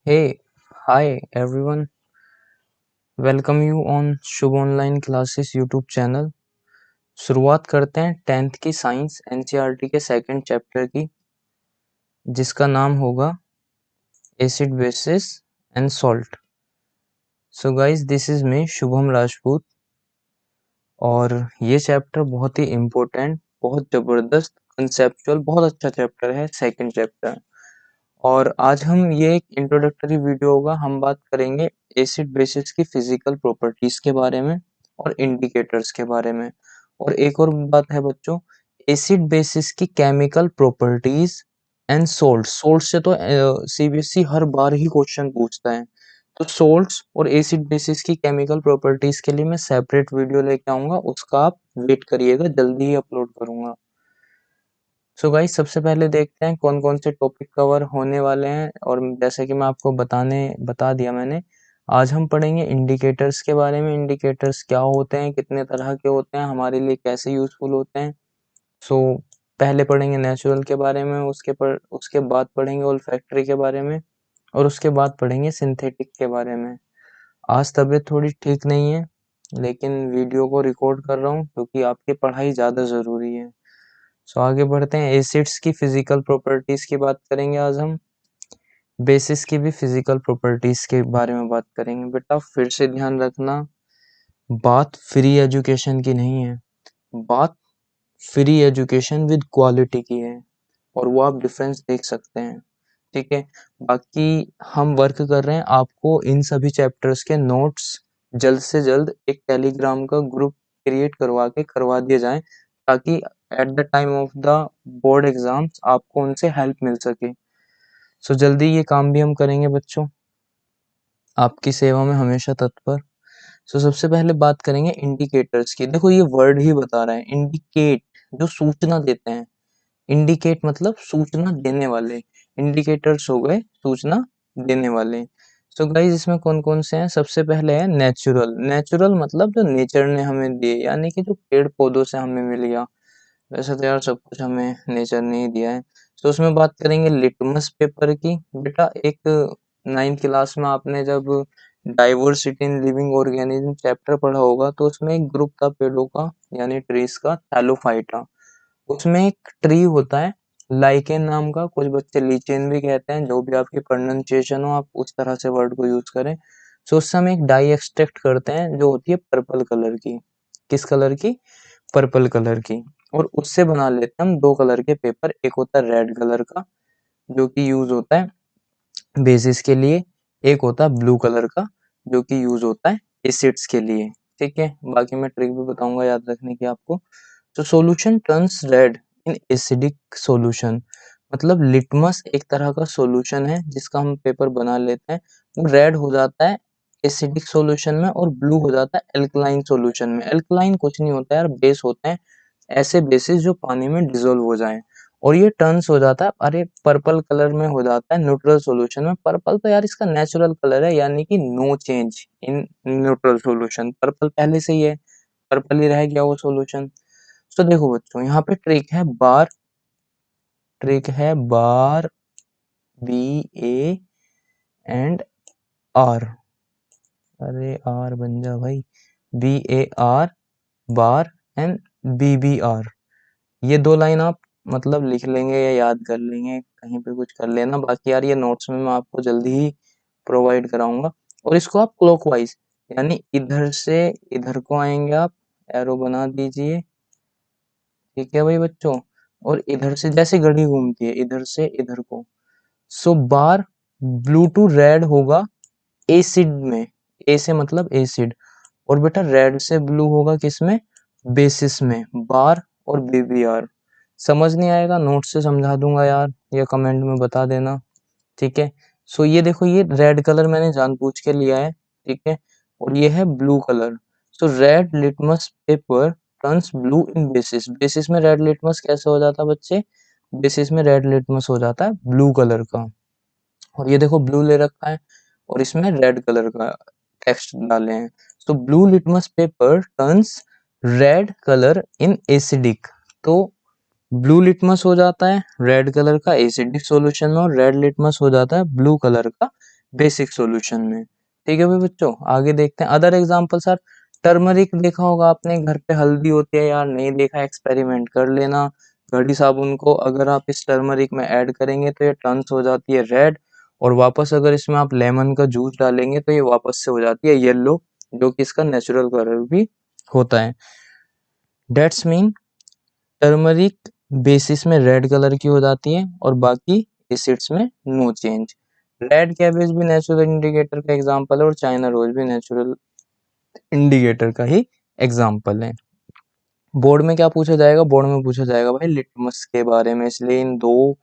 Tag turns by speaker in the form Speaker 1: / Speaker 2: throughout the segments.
Speaker 1: Hey, hi everyone. Welcome you on Shubh online classes YouTube channel. शुरुआत करते हैं 10th की साइंस एनसीईआरटी के सेकंड चैप्टर की, जिसका नाम होगा acid basis and salt. So guys, this is me Shubham Rajput और ये चैप्टर बहुत ही इम्पोर्टेंट, बहुत ज़बरदस्त, कंसेप्चुअल, बहुत अच्छा चैप्टर है, सेकंड चैप्टर। और आज हम ये एक इंट्रोडक्टरी वीडियो होगा, हम बात करेंगे एसिड बेसिस की फिजिकल प्रॉपर्टीज के बारे में और इंडिकेटर्स के बारे में। और एक और बात है बच्चों, एसिड बेसिस की chemical properties and salt. Salt से तो सीबीएसई हर बार ही क्वेश्चन पूछता है, तो सोल्ट्स और एसिड बेसिस की केमिकल प्रॉपर्टीज के लिए मैं सेपरेट वीडियो लेके आऊंगा, उसका आप वेट करिएगा, जल्दी ही अपलोड करूंगा। सो गाइस, सबसे पहले देखते हैं कौन कौन से टॉपिक कवर होने वाले हैं। और जैसे कि मैं आपको बता दिया मैंने, आज हम पढ़ेंगे इंडिकेटर्स के बारे में। इंडिकेटर्स क्या होते हैं, कितने तरह के होते हैं, हमारे लिए कैसे यूजफुल होते हैं। सो पहले पढ़ेंगे नेचुरल के बारे में, उसके बाद पढ़ेंगे ओल्फैक्टरी के बारे में, और उसके बाद पढ़ेंगे सिंथेटिक के बारे में। आज तबीयत थोड़ी ठीक नहीं है, लेकिन वीडियो को रिकॉर्ड कर रहा हूँ क्योंकि आपकी पढ़ाई ज़्यादा ज़रूरी है। सो आगे बढ़ते हैं, एसिड्स की फिजिकल प्रॉपर्टीज की बात करेंगे आज हम। बेसिस की भी फिजिकल प्रॉपर्टीज के बारे में बात करेंगे। बेटा फिर से ध्यान रखना, बात फ्री एजुकेशन की नहीं है, बात फ्री एजुकेशन विद क्वालिटी की है, और वो आप डिफरेंस देख सकते हैं। ठीक है, बाकी हम वर्क कर रहे हैं आपको इन सभी चैप्टर्स के नोट्स जल्द से जल्द एक टेलीग्राम का ग्रुप क्रिएट करवा दिए जाएं, ताकि at the time of the board exams आपको उनसे हेल्प मिल सके। सो जल्दी ये काम भी हम करेंगे बच्चों, आपकी सेवा में हमेशा तत्पर। सो सबसे पहले बात करेंगे इंडिकेटर्स की। देखो ये वर्ड ही बता रहा है, इंडिकेट, जो सूचना देते हैं। इंडिकेट मतलब सूचना देने वाले, इंडिकेटर्स हो गए सूचना देने वाले। सो गाइस, इसमें कौन कौन से हैं? सबसे पहले है नेचुरल। नेचुरल मतलब जो नेचर ने हमें दिए, यानी कि जो पेड़ पौधों से हमें मिल गया। वैसे तो यार सब कुछ हमें नेचर ने ही दिया है। तो उसमें बात करेंगे लिटमस पेपर की। बेटा एक 9th क्लास में आपने जब diversity in living organism chapter पढ़ा होगा, तो उसमें एक ग्रुप था पेड़ों का, यानी ट्रीज का, थैलोफाइटा। उसमें एक ट्री होता है लाइकेन नाम का, कुछ बच्चे लीचेन भी कहते हैं, जो भी आपकी प्रोनाउंसिएशन हो आप उस तरह से वर्ड को यूज करें। सो उससे हम एक डाई एक्सट्रैक्ट करते हैं, जो होती है पर्पल कलर की। किस कलर की? पर्पल कलर की। और उससे बना लेते हैं हम दो कलर के पेपर, एक होता है रेड कलर का, जो कि यूज होता है बेसिस के लिए, एक होता है ब्लू कलर का, जो कि यूज होता है एसिड्स के लिए। ठीक है, बाकी मैं ट्रिक भी बताऊंगा याद रखने की आपको। तो solution turns red in acidic solution, मतलब लिटमस एक तरह का सॉल्यूशन है जिसका हम पेपर बना लेते हैं, वो रेड हो जाता है एसिडिक सॉल्यूशन में, और ब्लू हो जाता है एल्कलाइन सॉल्यूशन में। एल्कलाइन कुछ नहीं होता यार, बेस होते हैं, ऐसे बेसिस जो पानी में डिसोल्व हो जाएं। और ये टर्न्स हो जाता है, अरे पर्पल कलर में हो जाता है न्यूट्रल सॉल्यूशन में। पर्पल तो यार इसका नेचुरल कलर है, यानी कि no change in neutral solution, purple पहले से ही है, पर्पल ही रह गया वो सॉल्यूशन। तो देखो बच्चों, यहाँ पे ट्रिक है बार, ट्रिक है bar, B A and R, अरे आर बन जा भाई, B A R, bar and B B R. ये दो लाइन आप मतलब लिख लेंगे या याद कर लेंगे, कहीं पे कुछ कर लेना। बाकी यार ये नोट्स में मैं आपको जल्दी ही प्रोवाइड कराऊंगा। और इसको आप क्लॉकवाइज, यानी इधर से इधर को आएंगे आप, एरो बना दीजिए। ठीक है भाई बच्चों, और इधर से जैसे घड़ी घूमती है इधर से इधर को। सो बार ब्लू टू रेड होगा एसिड में, ए से मतलब एसिड, और बेटा रेड से ब्लू होगा किसमें? बेसिस में, बार और बीबीआर। समझ नहीं आएगा नोट से समझा दूंगा यार, या कमेंट में बता देना। ठीक है, सो ये देखो, ये रेड कलर मैंने जानबूझ के लिया है, ठीक है, और ये है blue colour. So red litmus paper turns blue in bases. Bases में रेड लिटमस कैसे हो जाता है बच्चे? बेसिस में रेड लिटमस हो जाता है ब्लू कलर का। और ये देखो ब्लू ले रखा है और इसमें रेड कलर का टेक्स्ट डाले हैं। तो blue litmus paper turns red colour in acidic. तो ब्लू लिटमस हो जाता है रेड कलर का एसिडिक सॉल्यूशन में, और रेड लिटमस हो जाता है ब्लू कलर का बेसिक सॉल्यूशन में। ठीक है भाई बच्चों, आगे देखते हैं अदर एग्जांपल सर। टर्मरिक देखा होगा आपने, घर पे हल्दी होती है यार, नहीं देखा एक्सपेरिमेंट कर लेना। घड़ी साबुन को अगर आप इस टर्मरिक में ऐड करेंगे तो ये टर्न्स हो जाती है रेड, और वापस अगर इसमें आप लेमन का जूस डालेंगे तो ये वापस से हो जाती है येलो, जो कि इसका नेचुरल कलर भी होता है। डेट्स मीन टर्मरिक बेसिस में रेड कलर की हो जाती है और बाकी एसिड्स में नो चेंज। रेड कैबेज भी नेचुरल इंडिकेटर का एग्जांपल है और चाइना रोज भी नेचुरल इंडिकेटर का ही एग्जांपल है। बोर्ड में क्या पूछा जाएगा? बोर्ड में पूछा जाएगा भाई लिटमस के बारे में, इसलिए इन दो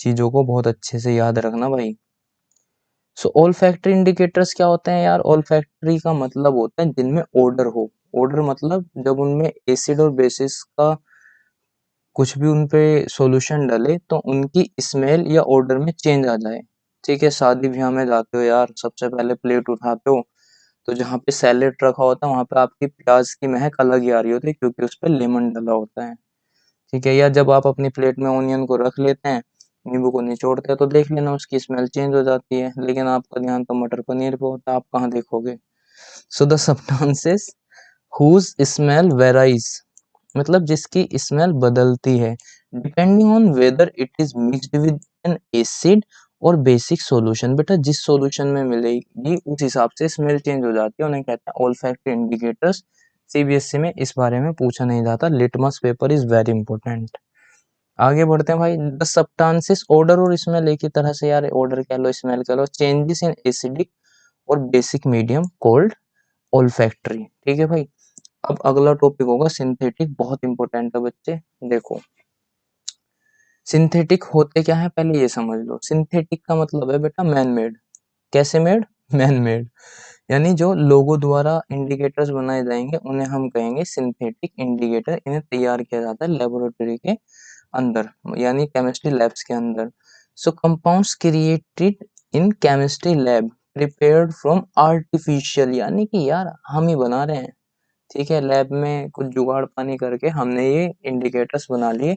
Speaker 1: चीजों को बहुत अच्छे से याद रखना भाई। सो ओल्फैक्टरी इंडिकेटर्स क्या होते हैं यार? ओल्फैक्टरी का मतलब होता है जिनमें ओडर हो। ओडर मतलब जब उनमें एसिड और बेसिस का कुछ भी उन पे सॉल्यूशन डले तो उनकी स्मेल या ओडर में चेंज आ जाए। ठीक है, शादी ब्याह में जाते हो यार, सबसे पहले प्लेट उठाते हो तो जहाँ पे सैलेड रखा होता है वहां पे आपकी प्याज की महक अलग ही आ रही होती है, क्योंकि उस पे लेमन डला होता है। ठीक है, या जब आप अपनी प्लेट में ओनियन को रख लेते हैं, नींबू को निचोड़ते हैं, तो देख लेना उसकी स्मेल चेंज हो जाती है। लेकिन आपका ध्यान तो मटर पनीर पे होता है, आप कहाँ देखोगे? So the substances whose smell varies, मतलब जिसकी स्मेल बदलती है depending on whether it is mixed with an acid और बेसिक सॉल्यूशन। बेटा जिस सॉल्यूशन में मिलेगी उस हिसाब से स्मेल चेंज हो जाती है, उन्हें कहते हैं ओल्फैक्टरी इंडिकेटर्स। सीबीएसई में इस बारे में पूछा नहीं जाता, litmus paper is very important. आगे बढ़ते हैं भाई। द सब्सटेंसेस ऑर्डर और स्मेल एक ही तरह से यार, ऑर्डर कह लो स्मेल कह लो, चेंजेस इन एसिडिक और बेसिक मीडियम कोल्ड ओल्फैक्टरी। ठीक है भाई, अब अगला टॉपिक होगा सिंथेटिक, बहुत इंपॉर्टेंट है बच्चे। देखो सिंथेटिक होते क्या है पहले ये समझ लो। सिंथेटिक का मतलब है बेटा मैन मेड। कैसे मेड? मैन मेड, यानी जो लोगों द्वारा इंडिकेटर्स बनाए जाएंगे उन्हें हम कहेंगे सिंथेटिक इंडिकेटर। इन्हें तैयार किया जाता है लेबोरेटरी के अंदर, यानी केमिस्ट्री लैब्स के अंदर। So compounds created in chemistry lab prepared from artificial, यानी कि यार हम ही बना रहे हैं। ठीक है, लैब में कुछ जुगाड़ पानी करके हमने ये इंडिकेटर्स बना लिए,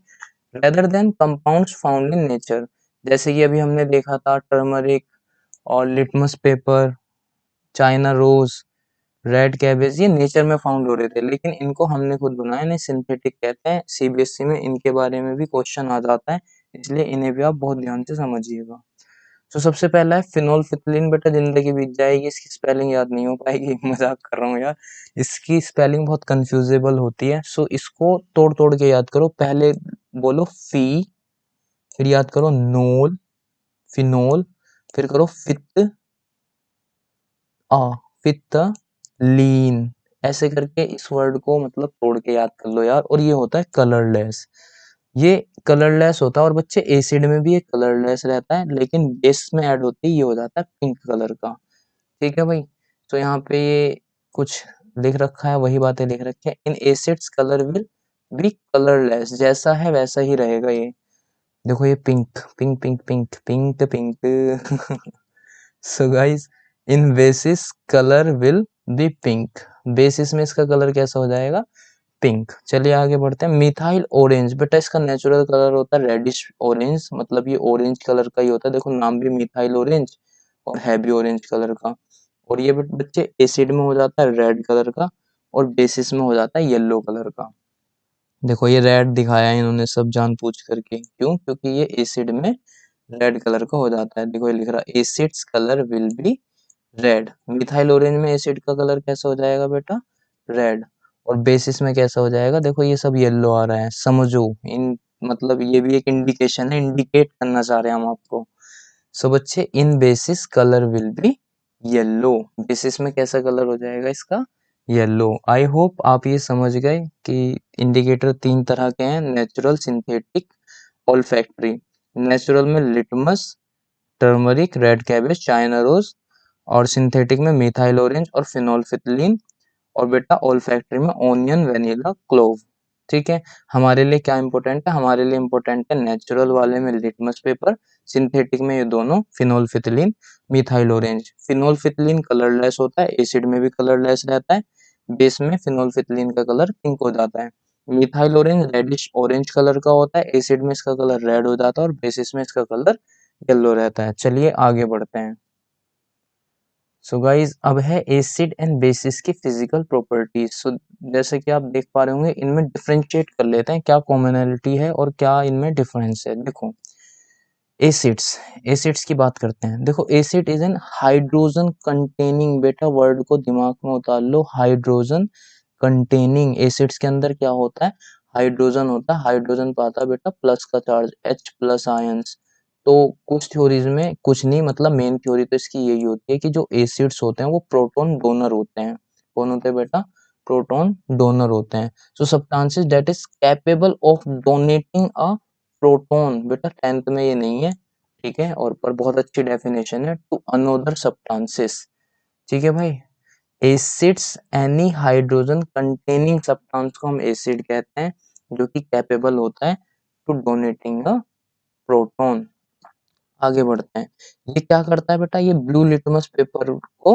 Speaker 1: rather than compounds found in nature. जैसे कि अभी हमने देखा था टर्मरिक और litmus paper, China rose, red cabbage, ये नेचर में फाउंड हो रहे थे, लेकिन इनको हमने खुद बनाया, नहीं सिंथेटिक कहते हैं। सीबीएसई में इनके बारे में भी क्वेश्चन आ जाता है, इसलिए इन्हें भी आप बहुत ध्यान से समझिएगा। तो सबसे पहला है फिनोल्फिथिलीन। बेटा जिंदगी बीत जाएगी, इसकी स्पेलिंग याद नहीं हो पाएगी मजाक कर रहा हूँ यार, इसकी स्पेलिंग बहुत कंफ्यूजेबल होती है। सो इसको तोड़ तोड़ के याद करो। पहले बोलो फी, फिर याद करो नोल, फिनोल, फिर करो फित आ, फित लीन, ऐसे करके इस वर्ड को मतलब तोड़ के याद कर लो यार। और ये होता है कलरलेस, ये कलरलेस होता है। और बच्चे एसिड में भी ये कलरलेस रहता है, लेकिन बेस में ऐड होती है ये हो जाता है पिंक कलर का। ठीक है भाई, तो यहाँ पे ये कुछ लिख रखा है, वही बातें लिख रखी है। In acids colour will be colourless, जैसा है वैसा ही रहेगा ये। देखो ये pink pink pink pink pink pink so guys in bases colour will be pink, bases में इसका कलर कैसा हो जाएगा? पिंक। चलिए आगे बढ़ते हैं। मिथाइल ऑरेंज, बेटा इसका नेचुरल कलर होता है रेडिश ऑरेंज, मतलब ये ऑरेंज कलर का ही होता है। देखो नाम भी मिथाइल ऑरेंज और है भी ऑरेंज कलर का। और ये बच्चे एसिड में हो जाता है रेड कलर का और बेसिस में हो जाता है येलो कलर का। देखो ये रेड दिखाया है इन्होंने सब जानबूझ करके, क्यों? क्योंकि ये एसिड में रेड कलर का हो जाता है। देखो ये लिख रहा है acids colour will B red. Methyl orange में एसिड का कलर कैसा हो जाएगा बेटा? रेड। और बेसिस में कैसा हो जाएगा? देखो ये सब येलो आ रहा है, समझो इन, मतलब ये भी एक इंडिकेशन है, इंडिकेट करना चाह रहे हैं हम आपको। सो बच्चे in bases colour will be yellow, bases में कैसा कलर हो जाएगा इसका? येलो। आई होप आप ये समझ गए कि इंडिकेटर तीन तरह के हैं, नेचुरल, सिंथेटिक, ओल्फैक्टरी। नेचुरल में litmus, turmeric, red cabbage, China rose, और सिंथेटिक में मिथाइल ऑरेंज और फिनोल्फिथिलीन, और बेटा ओल्फैक्टरी में ओनियन, वेनिला, क्लोव। ठीक है, हमारे लिए क्या इंपॉर्टेंट है? हमारे लिए इंपॉर्टेंट है नेचुरल वाले में लिटमस पेपर, सिंथेटिक में ये दोनों फिनोल्फिथिलीन, मिथाइल ऑरेंज। फिनोल्फिथिलीन कलरलेस होता है, एसिड में भी कलरलेस रहता है, बेस में फिनोल्फिथिलीन का कलर पिंक हो जाता है। Methyl orange reddish orange colour का होता है, एसिड में इसका कलर रेड हो जाता है और बेसिस में इसका कलर येलो रहता है। चलिए आगे बढ़ते हैं। सो गाइज अब है एसिड एंड बेसिस की फिजिकल प्रॉपर्टीज। सो जैसे कि आप देख पा रहे होंगे, इनमें डिफरेंशिएट कर लेते हैं, क्या कॉमनैलिटी है और क्या इनमें डिफरेंस है। देखो एसिड्स, एसिड्स की बात करते हैं। देखो acid is an hydrogen containing, बेटा वर्ड को दिमाग में उतार लो, हाइड्रोजन कंटेनिंग। एसिड्स के अंदर क्या होता है, हाइड्रोजन होता है। हाइड्रोजन पाता है बेटा प्लस का चार्ज, H प्लस आयंस। तो कुछ थ्योरीज में, कुछ नहीं मतलब मेन थ्योरी तो इसकी यही होती है कि जो एसिड्स होते हैं वो प्रोटॉन डोनर होते हैं। कौन होते हैं बेटा, प्रोटॉन डोनर होते हैं। So substances that is capable of donating a proton, बेटा 10th में ये नहीं है, ठीक है, और पर बहुत अच्छी डेफिनेशन है, टू अनदर सब्सटेंसेस, ठीक है भाई। Acids any hydrogen containing substance को हम एसिड कहते हैं, जो कि कैपेबल होता है टू डोनेटिंग अ प्रोटॉन। आगे बढ़ते हैं। ये क्या करता है बेटा, ये ब्लू लिटमस पेपर को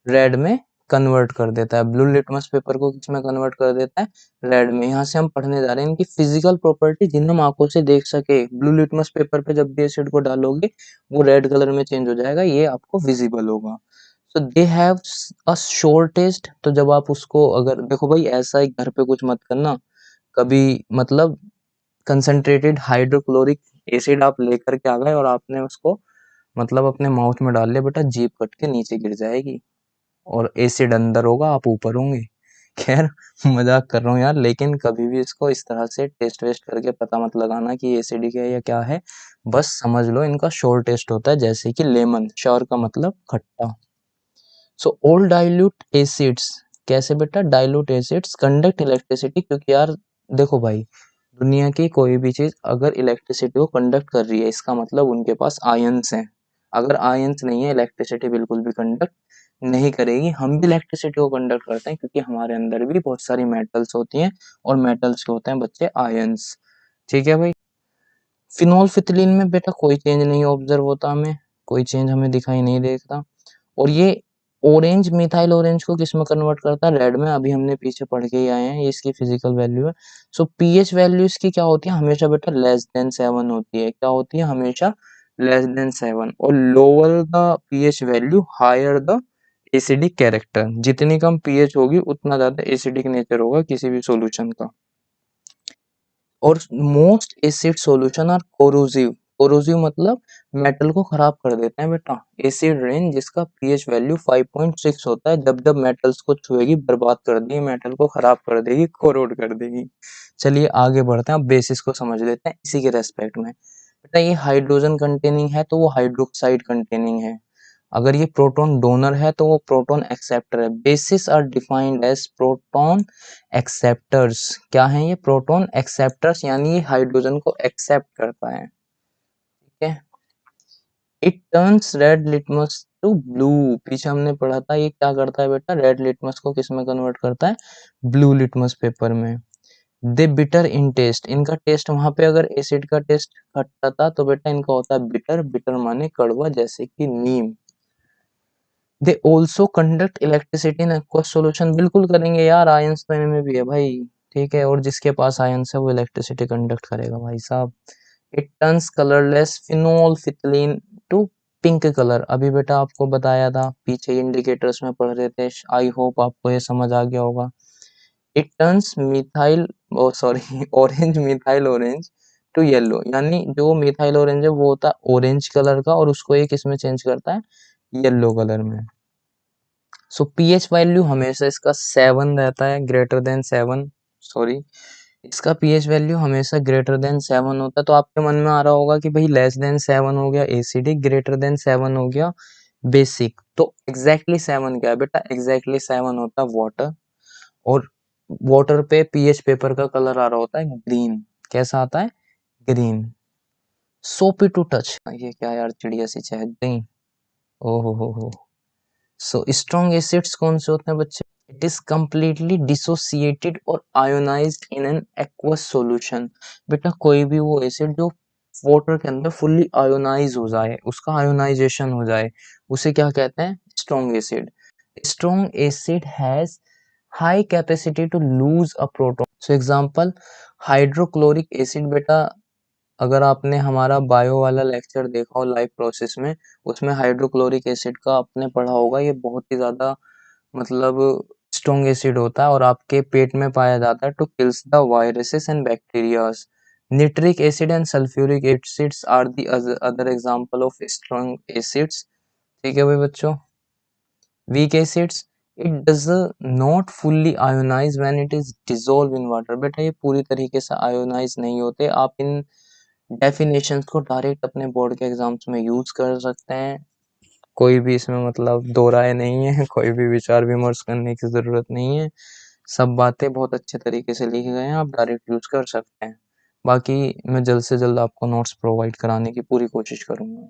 Speaker 1: रेड में कन्वर्ट कर देता है। ब्लू लिटमस पेपर को किस में कन्वर्ट कर देता है, रेड में। यहाँ से हम पढ़ने जा रहे हैं इनकी फिजिकल प्रॉपर्टी जिन्हें हम आंखों से देख सके। ब्लू लिटमस पेपर पे जब भी एसिड को डालोगे वो रेड कलर में चेंज हो जाएगा, ये आपको विजिबल होगा। So they have a sure test. तो जब आप उसको, अगर देखो भाई ऐसा ही घर पे कुछ मत करना कभी, मतलब कंसंट्रेटेड हाइड्रोक्लोरिक एसिड आप लेकर के आ गए और आपने उसको मतलब अपने माउथ में डाल लिया, बेटा जीभ कट के नीचे गिर जाएगी और एसिड अंदर होगा, आप ऊपर होंगे। खैर मजाक कर रहा हूँ यार, लेकिन कभी भी इसको इस तरह से टेस्ट वेस्ट करके पता मत लगाना कि एसिडिक है या क्या है। बस समझ लो इनका श्योर टेस्ट होता है, जैसे कि लेमन, श्योर का मतलब खट्टा। सो ऑल डाइल्यूट एसिड्स, कैसे बेटा, डाइल्यूट एसिड्स कंडक्ट इलेक्ट्रिसिटी, क्योंकि यार देखो भाई, दुनिया की कोई भी चीज अगर इलेक्ट्रिसिटी को कंडक्ट कर रही है इसका मतलब उनके पास आयंस हैं। अगर आयंस नहीं है इलेक्ट्रिसिटी बिल्कुल भी कंडक्ट नहीं करेगी। हम भी इलेक्ट्रिसिटी को कंडक्ट करते हैं क्योंकि हमारे अंदर भी बहुत सारी मेटल्स होती हैं और मेटल्स के होते हैं बच्चे आयंस, ठीक है भाई। फिनोल्फिथिलीन में बेटा कोई चेंज नहीं ऑब्जर्व होता, हमें कोई चेंज हमें दिखाई नहीं देता। और ये ऑरेंज, मिथाइल ऑरेंज को किस में कन्वर्ट करता है, रेड में। अभी हमने पीछे पढ़ के ही आए हैं, ये इसकी फिजिकल वैल्यू है। सो पीएच वैल्यू इसकी क्या होती है, हमेशा बेटा लेस देन 7 होती है। क्या होती है, हमेशा लेस देन 7। और lower the pH value higher the acidic character. जितनी कम पीएच होगी उतना ज्यादा एसिडिक नेचर होगा किसी भी सॉल्यूशन का। और most acid solution are corrosive. Corrosive मतलब मेटल को खराब कर देते हैं बेटा। एसिड रेन जिसका पीएच वैल्यू 5.6 होता है, जब जब मेटल्स को छुएगी बर्बाद कर देगी, मेटल को खराब कर देगी, कोरोड कर देगी। चलिए आगे बढ़ते हैं, अब बेसिस को समझ लेते हैं इसी के रेस्पेक्ट में। बेटा ये हाइड्रोजन कंटेनिंग है तो वो हाइड्रोक्साइड कंटेनिंग है। अगर ये प्रोटॉन डोनर है तो वो प्रोटॉन एक्सेप्टर है। Bases are defined as proton acceptors. क्या है ये, प्रोटॉन एक्सेप्टर्स, यानी ये हाइड्रोजन को एक्सेप्ट करता है, ठीक है। It turns red litmus to blue. पीछे हमने पढ़ा था ये क्या करता है बेटा, रेड लिटमस को किस में कन्वर्ट करता है, ब्लू लिटमस पेपर में। दे बिटर इन टेस्ट, इनका टेस्ट, वहां पे अगर एसिड का टेस्ट खट्टा था तो बेटा इनका होता है बिटर। बिटर माने कड़वा, जैसे कि नीम। They also conduct electricity in aqueous solution, बिल्कुल करेंगे यार, आयंस तो इनमें भी है भाई, ठीक है। और जिसके पास आयंस है वो इलेक्ट्रिसिटी कंडक्ट करेगा भाई साहब। It turns colourless phenolphthalein to pink colour. अभी बेटा आपको बताया था, पीछे इंडिकेटर्स में पढ़ रहे थे, आई होप आपको ये समझ आ गया होगा। It turns methyl, oh sorry orange, methyl orange to yellow, यानी जो मिथाइल ऑरेंज है वो होता है ऑरेंज कलर का और उसको ये किस में चेंज करता है, येलो कलर में। सो पीएच वैल्यू हमेशा इसका 7 रहता है, ग्रेटर देन 7, सॉरी, इसका पीएच वैल्यू हमेशा ग्रेटर देन 7 होता है। तो आपके मन में आ रहा होगा कि भाई लेस देन 7 हो गया एसिडिक, ग्रेटर देन 7 हो गया बेसिक। तो एग्जैक्टली 7 क्या है बेटा, एग्जैक्टली 7 होता है वाटर। और वाटर पे पीएच पेपर का कलर आ रहा होता है ग्रीन। कैसा आता है, ग्रीन। सोपी टू टच, ये क्या यार, चिड़िया सी चहक गई। ओहो हो। सो स्ट्रॉन्ग एसिड्स कौन से होते हैं बच्चे, इट इज कंप्लीटली डिसोसिएटेड और ionised in an aqueous solution. बेटा कोई भी वो एसिड जो वाटर के अंदर फुल्ली आयोनाइज हो जाए, उसका आयोनाइजेशन हो जाए, उसे क्या कहते हैं, strong acid. Strong acid has high capacity to lose a proton. So example hydrochloric acid बेटा अगर आपने हमारा बायो वाला लेक्चर देखा हो लाइव प्रोसेस में, उसमें हाइड्रोक्लोरिक एसिड का आपने पढ़ा होगा। ये बहुत ही ज़्यादा मतलब स्ट्रॉन्ग एसिड होता है और आपके पेट में पाया जाता है to kills the viruses and bacterias. Nitric acid and sulphuric acids are the other example of strong acids. ठीक है भाई बच्चों। Weak acids, it does not fully ionise when it is dissolve in water. बेटा ये पूरी तरीके से ionise नहीं होते। आप इन डेफिनेशंस को डायरेक्ट अपने बोर्ड के एग्जाम्स में यूज कर सकते हैं। कोई भी इसमें मतलब दो राय नहीं है, कोई भी विचार विमर्श करने की जरूरत नहीं है। सब बातें बहुत अच्छे तरीके से लिखे गए हैं, आप डायरेक्ट यूज कर सकते हैं। बाकी मैं जल्द से जल्द आपको नोट्स प्रोवाइड कराने की पूरी कोशिश करूंगा।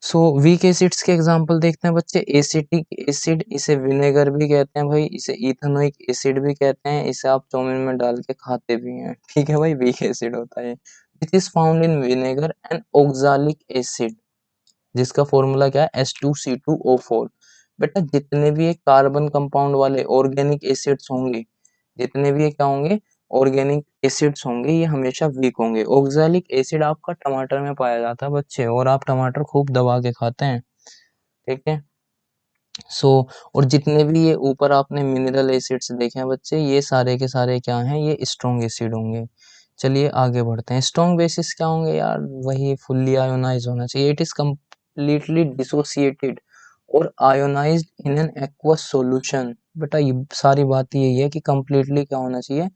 Speaker 1: सो वीक एसिड्स के एग्जांपल देखते हैं बच्चे। एसिटिक एसिड, इसे विनेगर भी कहते हैं भाई, इसे इथेनोइक एसिड भी कहते हैं, इसे आप चाउमीन में डाल के खाते भी हैं। ठीक है भाई, वीक एसिड होता है। Which is found in vinegar and oxalic acid, जिसका फॉर्मूला क्या है, H2C2O4। बेटा जितने भी ये कार्बन कंपाउंड वाले ऑर्गेनिक एसिड्स होंगे, जितने भी ये क्या होंगे, ऑर्गेनिक एसिड्स होंगे, ये हमेशा वीक होंगे। ऑक्सैलिक एसिड आपका टमाटर में पाया जाता है बच्चे, और आप टमाटर खूब दबा के खाते हैं। ठीक है। सो और जितने भी ये ऊपर आपने मिनरल एसिड्स देखे हैं बच्चे, ये सारे के सारे क्या हैं, ये स्ट्रॉन्ग एसिड होंगे। चलिए आगे बढ़ते हैं। स्ट्रॉन्ग बेसिस क्या होंगे यार, वही फुल्ली आयोनाइज होना चाहिए। इट इज कम्प्लीटली डिसोसिएटेड और ionised in an aqueous solution. बेटा ये सारी बात यही है कि कम्प्लीटली क्या होना चाहिए,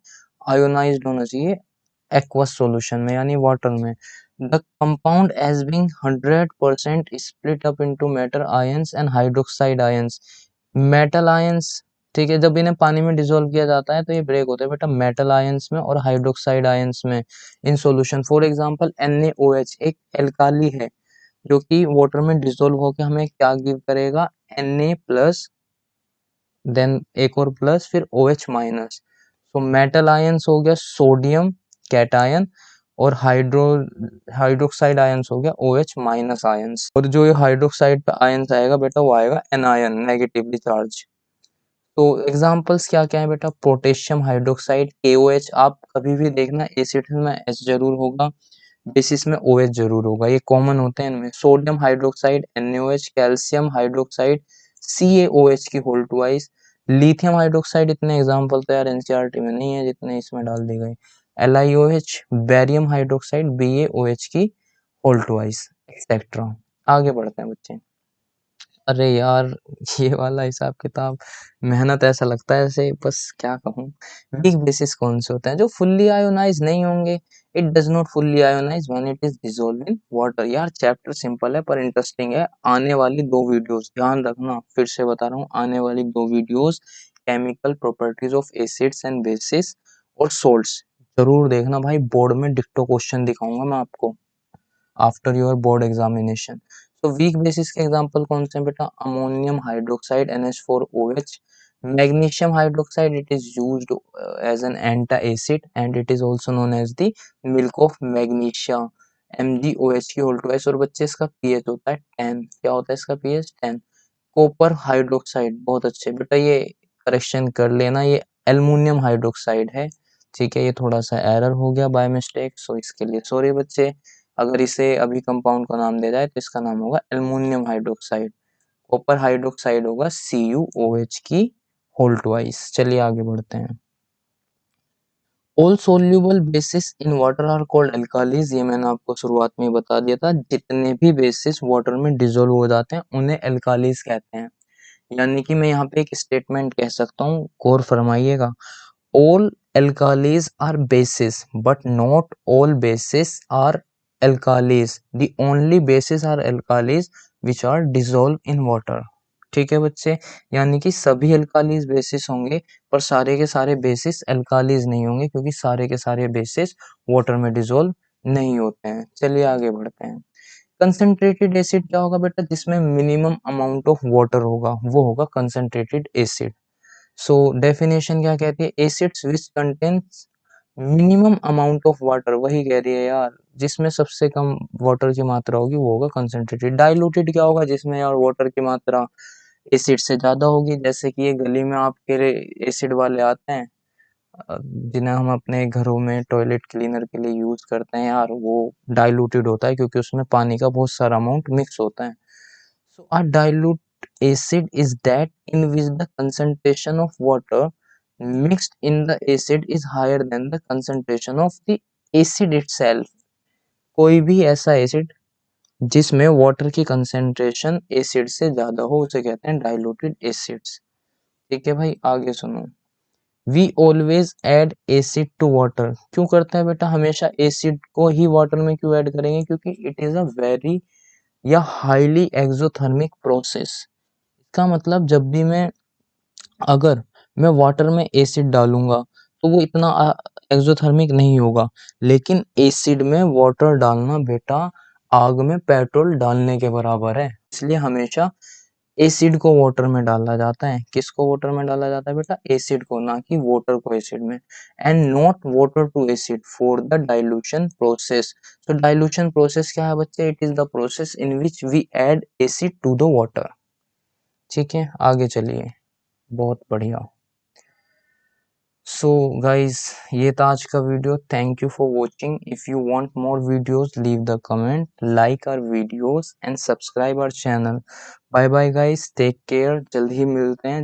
Speaker 1: आयोनाइज्ड होना चाहिए एक्वस सॉल्यूशन में, यानी वाटर में। The compound as being 100% split up into metal ions and hydroxide ions. Metal ions, ठीक है, जब इन्हें पानी में डिसॉल्व किया जाता है तो ये ब्रेक होते हैं बेटा मेटल आयंस में और हाइड्रोक्साइड आयंस में in solution. For example NaOH एक एल्काली है जो कि वाटर में डिसॉल्व होकर हमें क्या गिव करेगा, Na प्लस, देन एक और प्लस, फिर OH माइनस। तो मेटल आयंस हो गया सोडियम कैटायन, और हाइड्रोक्साइड आयंस हो गया OH माइनस आयंस। और जो ये हाइड्रोक्साइड पे आयंस आएगा बेटा वो आएगा एनायन, नेगेटिवली चार्ज। तो एग्जांपल्स क्या क्या है बेटा, पोटेशियम हाइड्रोक्साइड KOH। आप कभी भी देखना एसिड में H जरूर होगा, बेसिस में OH जरूर होगा, ये कॉमन होते हैं इनमें। Sodium hydroxide NaOH, calcium hydroxide CaOH की होल ट्वाइस। लिथियम हाइड्रोक्साइड इतने एग्जांपल तो यार एनसीईआरटी में नहीं है जितने इसमें डाल दी गई। LiOH, बैरियम हाइड्रोक्साइड BaOH की होल ट्वाइस, एक्सेट्रा। आगे बढ़ते हैं बच्चे। अरे यार ये वाला हिसाब किताब, मेहनत ऐसा लगता है ऐसे, बस क्या कहूँ। वीक बेसिस कौन से होते हैं, जो फुल्ली आयोनाइज नहीं होंगे। It does not fully ionise when it is dissolve in water. यार चैप्टर सिंपल है पर इंटरेस्टिंग है। आने वाली 2 वीडियोस ध्यान रखना, फिर से बता रहा हूँ, आने वाली 2 videos chemical properties of acids and bases और सोल्ट्स जरूर देखना भाई। बोर्ड में डिक्टो क्वेश्चन दिखाऊंगा मैं आपको आफ्टर योर बोर्ड एग्जामिनेशन। तो वीक बेसिस के एग्जांपल कौन से हैं बेटा, ammonium hydroxide NH4OH, magnesium hydroxide, it is used as an antacid and it is also known as the milk of magnesia, MgOH की होल ट्वाइस। और बच्चे इसका पीएच होता है 10। क्या होता है इसका पीएच, 10। कॉपर हाइड्रोक्साइड, बहुत अच्छे बेटा, ये करेक्शन कर लेना, ये एल्युमिनियम हाइड्रोक्साइड है। ठीक है, ये थोड़ा सा एरर हो गया बाय मिस्टेक, सो इसके लिए सॉरी बच्चे। अगर इसे अभी कंपाउंड का नाम दिया जाए तो इसका नाम होगा एल्युमिनियम हाइड्रोक्साइड। कॉपर हाइड्रोक्साइड होगा CuOH की होल ट्वाइस। चलिए आगे बढ़ते हैं। All soluble bases in water are called alkalis. ये मैंने आपको शुरुआत में बता दिया था, जितने भी बेसिस वाटर में डिसॉल्व हो जाते हैं उन्हें एल्कालीज कहते हैं। यानी कि मैं यहाँ पे एक स्टेटमेंट कह सकता हूँ, गौर फरमाइएगा। All alkalis are bases but not all bases are alkalis. The only bases are alkalis which are dissolved in water. ठीक है बच्चे, यानी कि सभी अल्कालीज बेसिस होंगे पर सारे के सारे बेसिस अल्कालीज नहीं होंगे, क्योंकि सारे के सारे बेसिस वाटर में डिसॉल्व नहीं होते हैं। चलिए आगे बढ़ते हैं। कंसंट्रेटेड एसिड क्या होगा बेटा, जिसमें मिनिमम अमाउंट ऑफ वाटर होगा वो होगा कंसंट्रेटेड एसिड। सो डेफिनेशन क्या कहती है, acids which contains minimum amount of water, वही कह रही है यार, जिसमें सबसे कम वाटर की मात्रा होगी वो होगा कंसंट्रेटेड। डाइल्यूटेड क्या होगा, जिसमें यार वाटर की मात्रा एसिड से ज्यादा होगी, जैसे कि ये गली में आपके एसिड वाले आते हैं, जिन्हें हम अपने घरों में टॉयलेट क्लीनर के लिए यूज करते हैं यार, वो डाइल्यूटेड होता है क्योंकि उसमें पानी का बहुत सारा अमाउंट मिक्स होता है। So a dilute acid is that in which the concentration of water mixed in the acid is higher than the concentration of the acid itself। कोई भी ऐसा एसिड जिसमें वाटर की कंसेंट्रेशन एसिड से ज्यादा हो उसे कहते हैं डाइल्यूटेड एसिड्स। ठीक है भाई, आगे सुनो। We always add acid to water. क्यों करते हैं बेटा हमेशा एसिड को ही वाटर में क्यों ऐड करेंगे? क्योंकि इट इज अ वेरी या हाईली एक्सोथर्मिक प्रोसेस। इसका मतलब जब भी अगर मैं वाटर में एसिड डालूंगा तो वो इतना एक्सोथर्मिक नहीं होगा, लेकिन एसिड में वाटर डालना बेटा आग में पेट्रोल डालने के बराबर है। इसलिए हमेशा एसिड को वाटर में डाला जाता है। किसको वाटर में डाला जाता है बेटा? एसिड को, ना कि वाटर को एसिड में। And not water to acid for the dilution process. तो डाइल्यूशन प्रोसेस क्या है बच्चे? It is the process in which we add acid to the water. ठीक है, आगे चलिए। बहुत बढ़िया। सो गाइस, ये था आज का video. Thank you for watching. If you want more videos leave the comment, like our videos and subscribe our channel. Bye bye guys, take care, जल्द ही मिलते हैं।